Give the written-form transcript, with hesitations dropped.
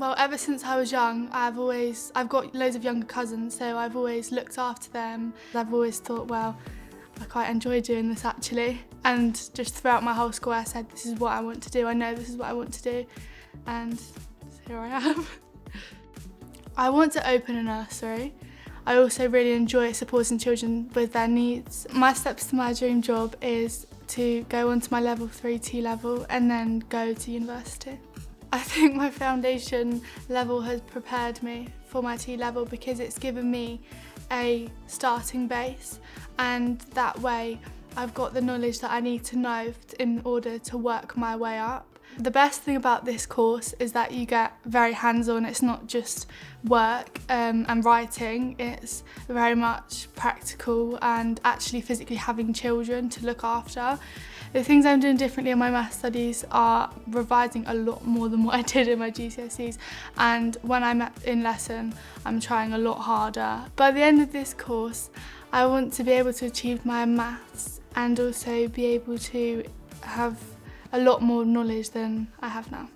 Well, ever since I was young, I've got loads of younger cousins, so I've always looked after them. I've always thought, well, I quite enjoy doing this actually. And just throughout my whole school, I said, this is what I want to do. I know this is what I want to do. And here I am. I want to open a nursery. I also really enjoy supporting children with their needs. My steps to my dream job is to go on to my level 3 T-level and then go to university. I think my foundation level has prepared me for my T-level because it's given me a starting base, and that way I've got the knowledge that I need to know in order to work my way up. The best thing about this course is that you get very hands-on. It's not just work and writing, it's very much practical and actually physically having children to look after. The things I'm doing differently in my maths studies are revising a lot more than what I did in my GCSEs, and when I'm in lesson I'm trying a lot harder. By the end of this course I want to be able to achieve my maths and also be able to have a lot more knowledge than I have now.